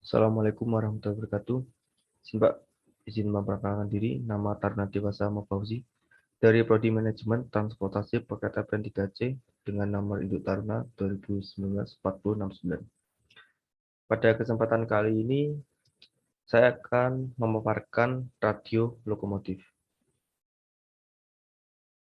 Assalamualaikum warahmatullahi wabarakatuh. Simbak, izin memperkenalkan diri, nama Taruna Dewasa Mafauzi dari Prodi Manajemen Transportasi Perkereta Apian 3C dengan nomor induk Taruna 2019-4069. Pada kesempatan kali ini, saya akan memaparkan radio lokomotif.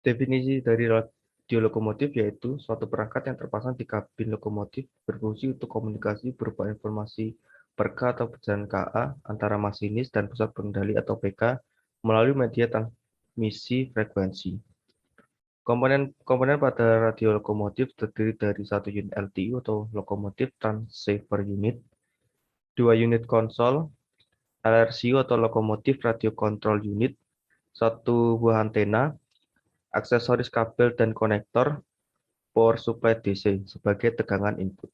Definisi dari radio lokomotif yaitu suatu perangkat yang terpasang di kabin lokomotif berfungsi untuk komunikasi berupa informasi perka atau perjalanan KA antara masinis dan pusat pengendali atau PK melalui media transmisi frekuensi. Komponen pada radio lokomotif terdiri dari satu unit LTU atau Locomotive Transceiver Unit, dua unit konsol, LRCU atau Locomotive Radio Control Unit, satu buah antena, aksesoris kabel dan konektor, power supply DC sebagai tegangan input.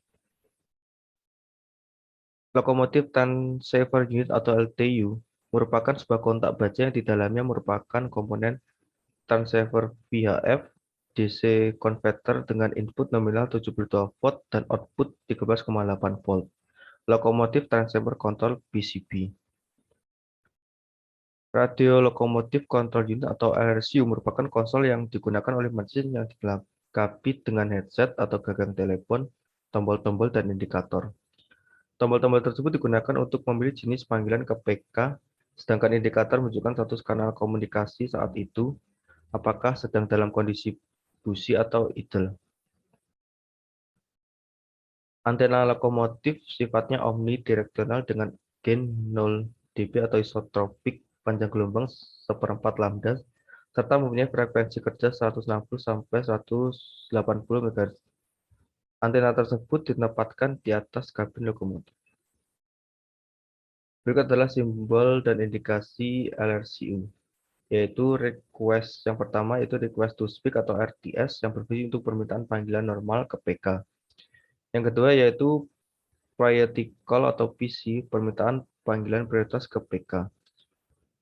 Lokomotif Transceiver Unit atau LTU merupakan sebuah kontak baja yang di dalamnya merupakan komponen transceiver VHF DC converter dengan input nominal 72 volt dan output 13,8 volt. Lokomotif Transceiver Control PCB. Radio Locomotive Control Unit atau LRCU merupakan konsol yang digunakan oleh mesin yang dilengkapi dengan headset atau gagang telepon, tombol-tombol, dan indikator. Tombol-tombol tersebut digunakan untuk memilih jenis panggilan ke PK, sedangkan indikator menunjukkan status kanal komunikasi saat itu, apakah sedang dalam kondisi busi atau idle. Antena lokomotif sifatnya omnidireksional dengan gain 0 dB atau isotropik panjang gelombang 1/4 lambda, serta mempunyai frekuensi kerja 160 sampai 180 MHz. Antena tersebut ditempatkan di atas kabin lokomotif. Berikut adalah simbol dan indikasi LRCU, yaitu request yang pertama yaitu request to speak atau RTS yang berfungsi untuk permintaan panggilan normal ke PK. Yang kedua yaitu priority call atau PC, permintaan panggilan prioritas ke PK.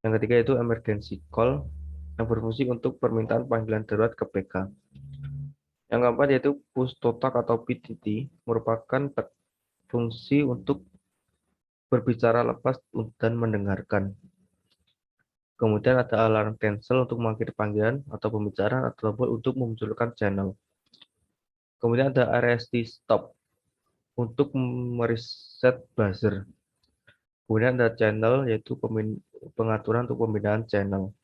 Yang ketiga yaitu emergency call yang berfungsi untuk permintaan panggilan darurat ke PK. Yang keempat yaitu push to talk atau PTT, merupakan fungsi untuk berbicara lepas dan mendengarkan. Kemudian ada alarm cancel untuk mengakhiri panggilan atau pembicaraan atau untuk memunculkan channel. Kemudian ada RST stop untuk mereset buzzer. Kemudian ada channel yaitu pengaturan untuk pembinaan channel.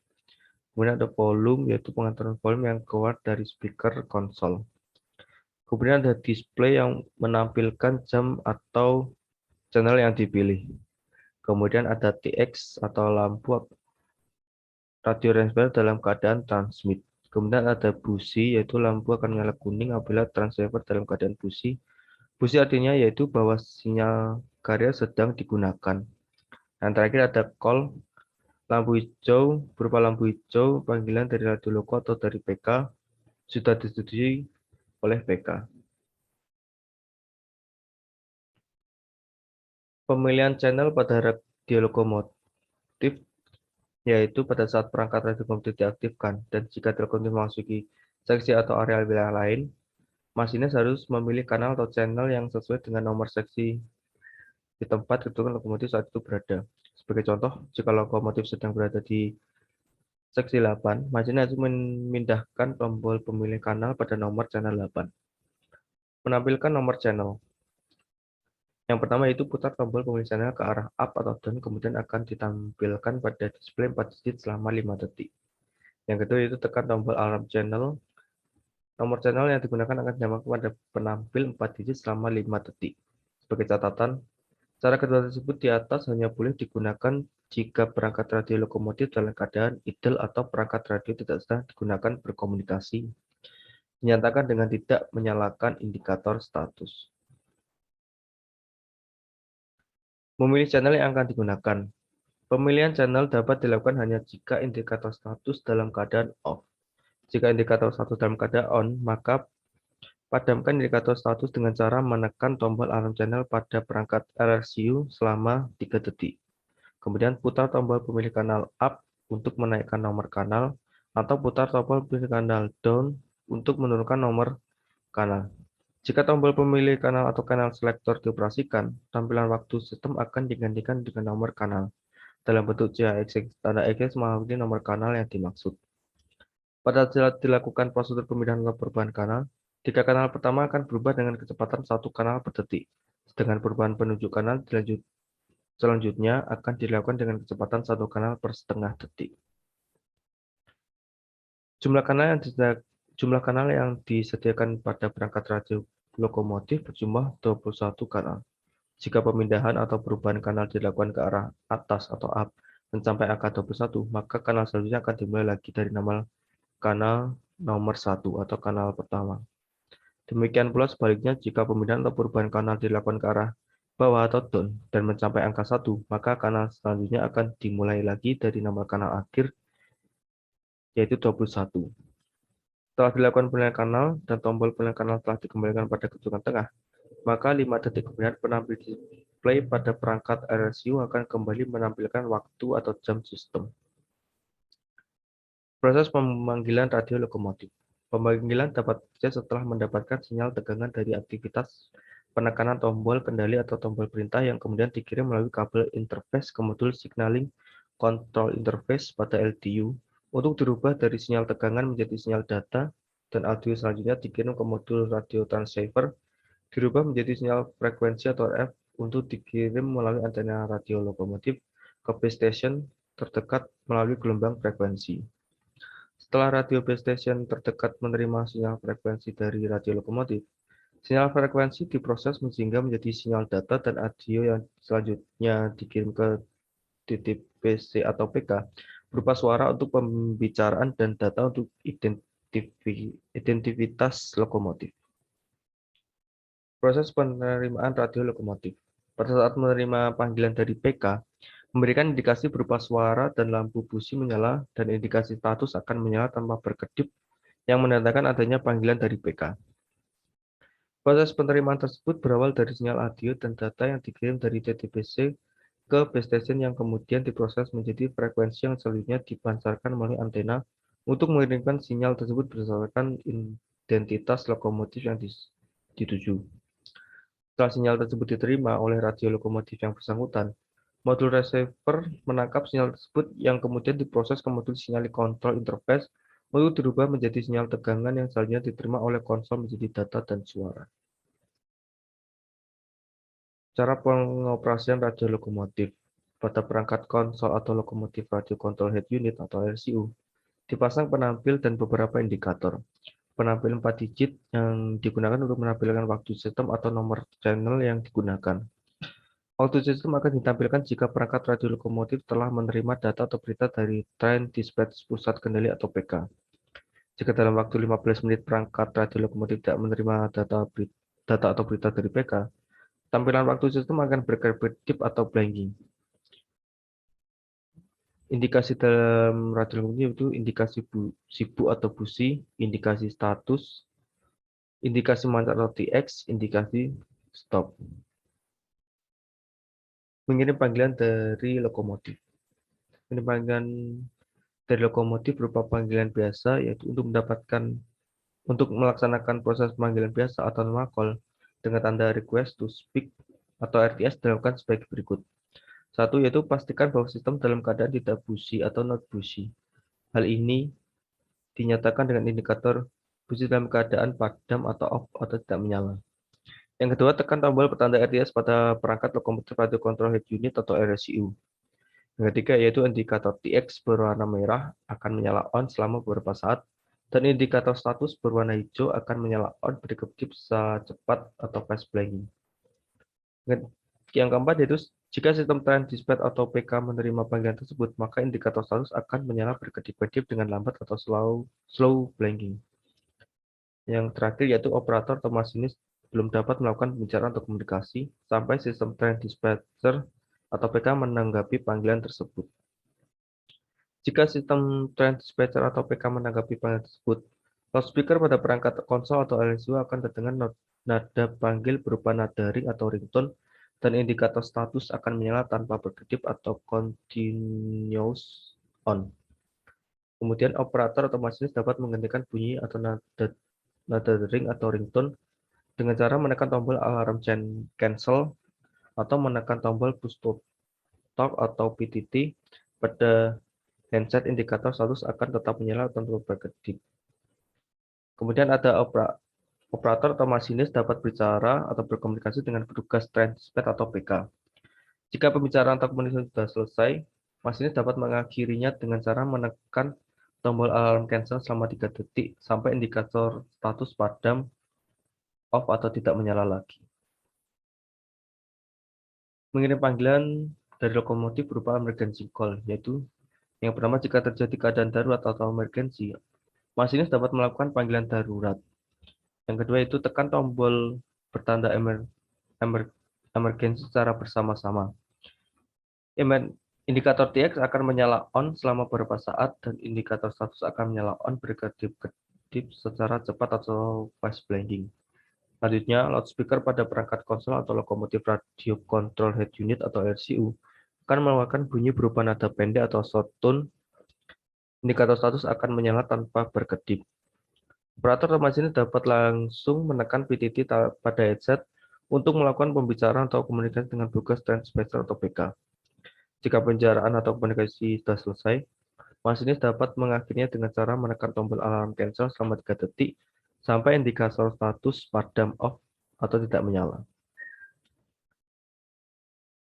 Kemudian ada volume yaitu pengaturan volume yang keluar dari speaker konsol. Kemudian ada display yang menampilkan jam atau channel yang dipilih. Kemudian ada TX atau lampu radio transmitter dalam keadaan transmit. Kemudian ada busi, yaitu lampu akan menyala kuning apabila transceiver dalam keadaan busi. Busi artinya yaitu bahwa sinyal carrier sedang digunakan. Yang terakhir ada call, lampu hijau berupa lampu hijau panggilan dari radio loko atau dari PK sudah disetujui oleh PK. Pemilihan channel pada radio lokomotif yaitu pada saat perangkat radio lokomotif diaktifkan dan jika lokomotif memasuki seksi atau area wilayah lain, masinis harus memilih kanal atau channel yang sesuai dengan nomor seksi di tempat kedudukan lokomotif saat itu berada. Sebagai contoh, jika lokomotif sedang berada di seksi 8, masinis harus memindahkan tombol pemilih kanal pada nomor channel 8. Menampilkan nomor channel. Yang pertama yaitu putar tombol pemilih channel ke arah up atau down, kemudian akan ditampilkan pada display 4 digit selama 5 detik. Yang kedua yaitu tekan tombol alarm channel. Nomor channel yang digunakan akan dinyalakan pada penampil 4 digit selama 5 detik. Sebagai catatan, cara kedua tersebut di atas hanya boleh digunakan jika perangkat radio lokomotif dalam keadaan idle atau perangkat radio tidak sedang digunakan berkomunikasi. Dinyatakan dengan tidak menyalakan indikator status. Memilih channel yang akan digunakan. Pemilihan channel dapat dilakukan hanya jika indikator status dalam keadaan off. Jika indikator status dalam keadaan on, maka padamkan indikator status dengan cara menekan tombol alarm channel pada perangkat LRCU selama 3 detik. Kemudian putar tombol pemilih kanal up untuk menaikkan nomor kanal atau putar tombol pemilih kanal down untuk menurunkan nomor kanal. Jika tombol pemilih kanal atau kanal selektor dioperasikan, tampilan waktu sistem akan digantikan dengan nomor kanal. Dalam bentuk CHX, tanda X mewakili nomor kanal yang dimaksud. Pada saat dilakukan prosedur pemindahan atau perubahan kanal, 3 kanal pertama akan berubah dengan kecepatan 1 kanal per detik. Sedangkan perubahan penunjuk kanal selanjutnya akan dilakukan dengan kecepatan 1 kanal per setengah detik. Jumlah kanal yang disediakan pada perangkat radio lokomotif berjumlah 21 kanal. Jika pemindahan atau perubahan kanal dilakukan ke arah atas atau up mencapai angka 21, maka kanal selanjutnya akan dimulai lagi dari kanal nomor 1 atau kanal pertama. Demikian pula sebaliknya, jika pemindahan atau perubahan kanal dilakukan ke arah bawah atau down dan mencapai angka 1, maka kanal selanjutnya akan dimulai lagi dari nomor kanal akhir, yaitu 21. Setelah dilakukan pemilihan kanal dan tombol pemilihan kanal telah dikembalikan pada kedudukan tengah, maka 5 detik kemudian penampil display pada perangkat RSU akan kembali menampilkan waktu atau jam sistem. Proses pemanggilan radio lokomotif. Pemanggilan dapat terjadi setelah mendapatkan sinyal tegangan dari aktivitas penekanan tombol kendali atau tombol perintah yang kemudian dikirim melalui kabel interface ke modul signaling control interface pada LDU untuk dirubah dari sinyal tegangan menjadi sinyal data, dan audio selanjutnya dikirim ke modul radio transceiver dirubah menjadi sinyal frekuensi atau RF untuk dikirim melalui antena radio lokomotif ke base station terdekat melalui gelombang frekuensi. Setelah radio base station terdekat menerima sinyal frekuensi dari radio lokomotif, sinyal frekuensi diproses sehingga menjadi sinyal data dan audio yang selanjutnya dikirim ke titik PC atau PK berupa suara untuk pembicaraan dan data untuk identitas lokomotif. Proses penerimaan radio lokomotif. Pada saat menerima panggilan dari PK, memberikan indikasi berupa suara dan lampu busi menyala dan indikasi status akan menyala tanpa berkedip yang menandakan adanya panggilan dari PK. Proses penerimaan tersebut berawal dari sinyal audio dan data yang dikirim dari TTBC ke base station yang kemudian diproses menjadi frekuensi yang selanjutnya dipancarkan melalui antena untuk mengirimkan sinyal tersebut berdasarkan identitas lokomotif yang dituju. Setelah sinyal tersebut diterima oleh radio lokomotif yang bersangkutan, modul receiver menangkap sinyal tersebut yang kemudian diproses ke modul sinyal control interface untuk dirubah menjadi sinyal tegangan yang selanjutnya diterima oleh konsol menjadi data dan suara. Cara pengoperasian radio lokomotif. Pada perangkat konsol atau lokomotif radio control head unit atau RCU, dipasang penampil dan beberapa indikator. Penampil 4 digit yang digunakan untuk menampilkan waktu sistem atau nomor channel yang digunakan. Waktu sistem akan ditampilkan jika perangkat radio lokomotif telah menerima data atau berita dari train dispatch pusat kendali atau PK. Jika dalam waktu 15 menit perangkat radio lokomotif tidak menerima data atau berita dari PK, tampilan waktu sistem akan berkedip atau blanking. Indikasi dalam radio lokomotif itu indikasi sibuk atau busi, indikasi status, indikasi mancat atau TX, indikasi stop. Mengirim panggilan dari lokomotif. Mengirim panggilan dari lokomotif berupa panggilan biasa, yaitu untuk melaksanakan proses panggilan biasa atau normal call dengan tanda request to speak atau RTS dilakukan sebagai berikut. 1. Yaitu pastikan bahwa sistem dalam keadaan tidak busi atau not busi. Hal ini dinyatakan dengan indikator busi dalam keadaan padam atau off atau tidak menyala. Yang kedua, tekan tombol petanda RTS pada perangkat lokomotif radio control head unit atau RSU. Yang ketiga yaitu indikator TX berwarna merah akan menyala on selama beberapa saat, dan indikator status berwarna hijau akan menyala on berkedip secara cepat atau fast blanking. Yang keempat yaitu jika sistem train dispatch atau PK menerima panggilan tersebut, maka indikator status akan menyala berkedip-kedip dengan lambat atau slow blanking. Yang terakhir yaitu operator atau masinis belum dapat melakukan pembicaraan atau komunikasi sampai sistem train dispatcher atau PK menanggapi panggilan tersebut. Jika sistem train dispatcher atau PK menanggapi panggilan tersebut, loudspeaker pada perangkat konsol atau LSU akan terdengar nada panggil berupa nada ring atau ringtone, dan indikator status akan menyala tanpa berkedip atau continuous on. Kemudian operator atau masinis dapat menggantikan bunyi atau nada ring atau ringtone dengan cara menekan tombol alarm cancel atau menekan tombol push to talk atau PTT pada handset. Indikator status akan tetap menyala tanpa berkedip. Kemudian ada operator atau masinis dapat berbicara atau berkomunikasi dengan petugas transpet atau PK. Jika pembicaraan atau komunikasi sudah selesai, masinis dapat mengakhirinya dengan cara menekan tombol alarm cancel selama 3 detik sampai indikator status padam, off, atau tidak menyala lagi. Mengirim panggilan dari lokomotif berupa emergency call, yaitu yang pertama jika terjadi keadaan darurat atau emergency, masinis dapat melakukan panggilan darurat. Yang kedua itu tekan tombol bertanda emergency secara bersama-sama. Indikator TX akan menyala on selama beberapa saat dan indikator status akan menyala on berkedip-kedip secara cepat atau flash blinking. Selanjutnya, loudspeaker pada perangkat konsol atau lokomotif radio control head unit atau RCU akan mengeluarkan bunyi berupa nada pendek atau short tone. Indikator status akan menyala tanpa berkedip. Operator atau masinis dapat langsung menekan PTT pada headset untuk melakukan pembicaraan atau komunikasi dengan petugas transponder atau PK. Jika pembicaraan atau komunikasi sudah selesai, masinis dapat mengakhirinya dengan cara menekan tombol alarm cancel selama 3 detik sampai indikator status padam, off, atau tidak menyala.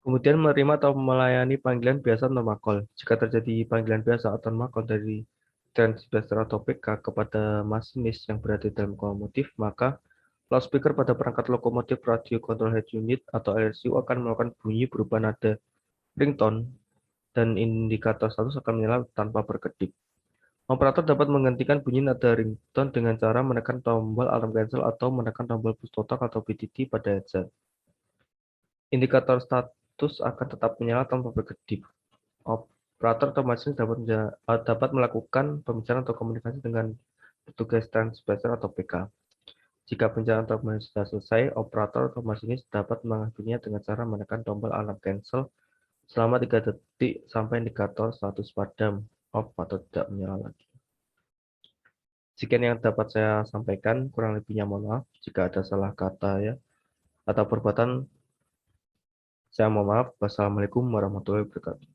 Kemudian menerima atau melayani panggilan biasa normal call. Jika terjadi panggilan biasa atau normal call dari transponder atau PK kepada masinis yang berada di dalam lokomotif, maka loudspeaker pada perangkat lokomotif radio control head unit atau RCU akan melakukan bunyi berupa nada ringtone dan indikator status akan menyala tanpa berkedip. Operator dapat menghentikan bunyi nada ringtone dengan cara menekan tombol alarm cancel atau menekan tombol push to talk atau PTT pada headset. Indikator status akan tetap menyala tanpa berkedip. Operator atau masinis dapat melakukan pembicaraan atau komunikasi dengan petugas transponder atau PK. Jika pembicaraan atau komunikasi sudah selesai, operator atau masinis dapat mengakhirinya dengan cara menekan tombol alarm cancel selama 3 detik sampai indikator status padam, off, atau tidak menyala lagi. Sekian yang dapat saya sampaikan, kurang lebihnya mohon maaf jika ada salah kata ya atau perbuatan. Saya mohon maaf. Wassalamualaikum warahmatullahi wabarakatuh.